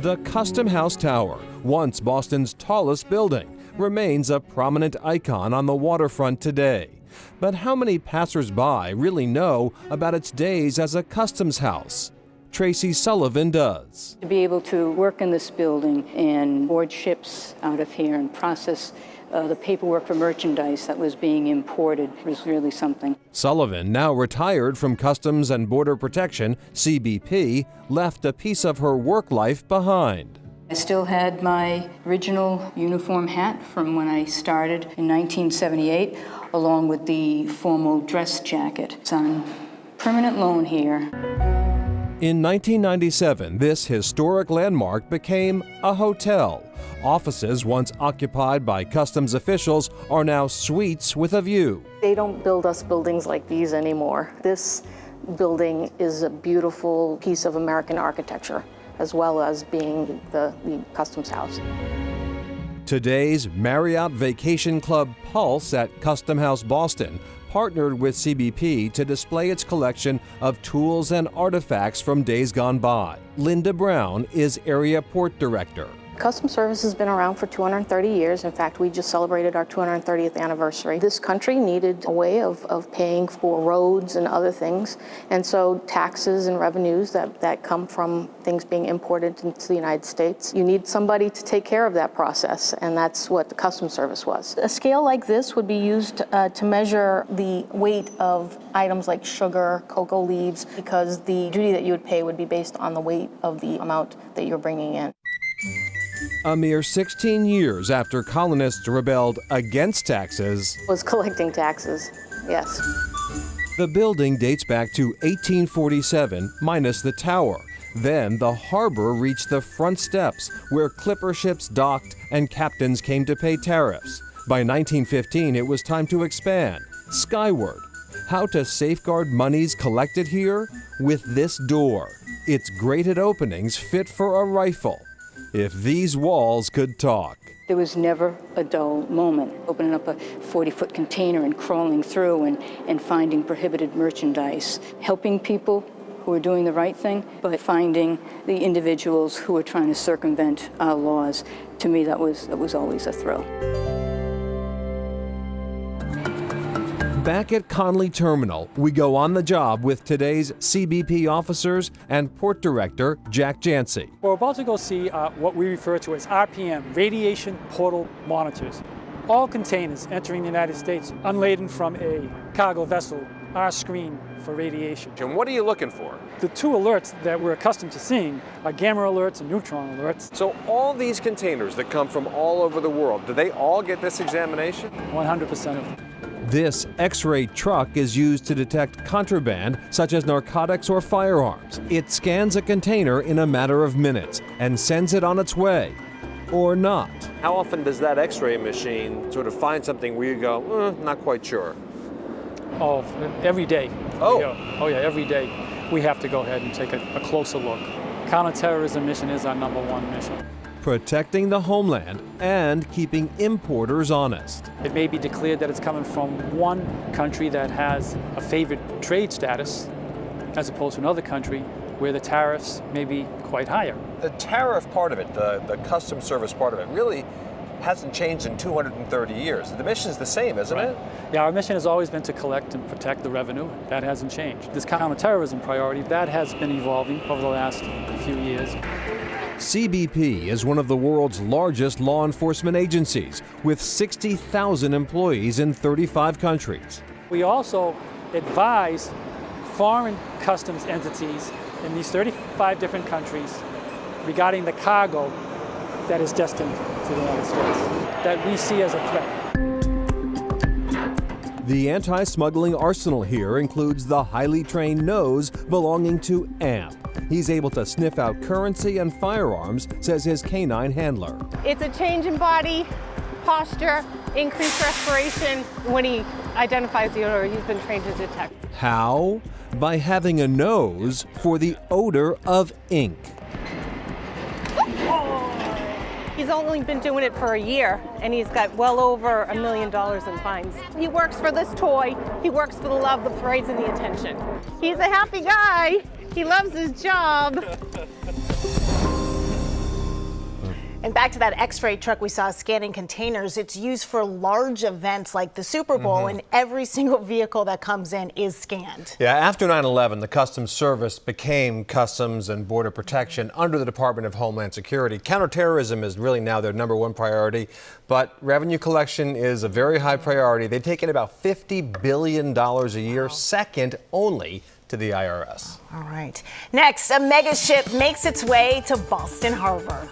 The Custom House Tower, once Boston's tallest building, remains a prominent icon on the waterfront today. But how many passers-by really know about its days as a customs house? Tracy Sullivan does. To be able to work in this building and board ships out of here and process the paperwork for merchandise that was being imported was really something. Sullivan, now retired from Customs and Border Protection, CBP, left a piece of her work life behind. I still had my original uniform hat from when I started in 1978, along with the formal dress jacket. It's on permanent loan here. In 1997, this historic landmark became a hotel. Offices once occupied by customs officials are now suites with a view. They don't build us buildings like these anymore. This building is a beautiful piece of American architecture, as well as being the customs house. Today's Marriott Vacation Club Pulse at Custom House Boston partnered with CBP to display its collection of tools and artifacts from days gone by. Linda Brown is Area Port Director. Customs Service has been around for 230 years. In fact, we just celebrated our 230th anniversary. This country needed a way of paying for roads and other things, and so taxes and revenues that come from things being imported into the United States, you need somebody to take care of that process, and that's what the Customs Service was. A scale like this would be used to measure the weight of items like sugar, cocoa leaves, because the duty that you would pay would be based on the weight of the amount that you're bringing in. A mere 16 years after colonists rebelled against taxes, Was collecting taxes, yes. the building dates back to 1847 minus the tower. Then the harbor reached the front steps where clipper ships docked and captains came to pay tariffs. By 1915, it was time to expand skyward. How to safeguard monies collected here? With this door. Its grated openings fit for a rifle. If these walls could talk. There was never a dull moment. Opening up a 40-foot container and crawling through and finding prohibited merchandise. Helping people who are doing the right thing, but finding the individuals who are trying to circumvent our laws. To me, that was always a thrill. Back at Conley Terminal, we go on the job with today's CBP officers and Port Director Jack Jancy. We're about to go see what we refer to as RPM, Radiation Portal Monitors. All containers entering the United States unladen from a cargo vessel are screened for radiation. And what are you looking for? The two alerts that we're accustomed to seeing are gamma alerts and neutron alerts. So all these containers that come from all over the world, do they all get this examination? 100% of them. This X-ray truck is used to detect contraband such as narcotics or firearms. It scans a container in a matter of minutes and sends it on its way. Or not. How often does that X-ray machine sort of find something where you go, not quite sure? Oh, every day. Oh. Oh yeah, every day. We have to go ahead and take a closer look. Counterterrorism mission is our #1 mission. Protecting the homeland and keeping importers honest. It may be declared that it's coming from one country that has a favored trade status as opposed to another country where the tariffs may be quite higher. The tariff part of it, the customs service part of it, really hasn't changed in 230 years. The mission's the same, isn't it? Yeah, our mission has always been to collect and protect the revenue. That hasn't changed. This counterterrorism priority, that has been evolving over the last few years. CBP is one of the world's largest law enforcement agencies with 60,000 employees in 35 countries. We also advise foreign customs entities in these 35 different countries regarding the cargo that is destined to the United States that we see as a threat. The anti-smuggling arsenal here includes the highly trained nose belonging to AMP. He's able to sniff out currency and firearms, says his canine handler. It's a change in body, posture, increased respiration. When he identifies the odor, he's been trained to detect. How? By having a nose for the odor of ink. He's only been doing it for a year, and he's got well over $1 million in fines. He works for this toy. He works for the love, the praise, and the attention. He's a happy guy. He loves his job. And back to that X-ray truck we saw scanning containers. It's used for large events like the Super Bowl, and every single vehicle that comes in is scanned. Yeah, after 9/11, the Customs Service became Customs and Border Protection under the Department of Homeland Security. Counterterrorism is really now their #1 priority, but revenue collection is a very high priority. They take in about $50 billion a year, second only to the IRS. All right. Next, a mega ship makes its way to Boston Harbor.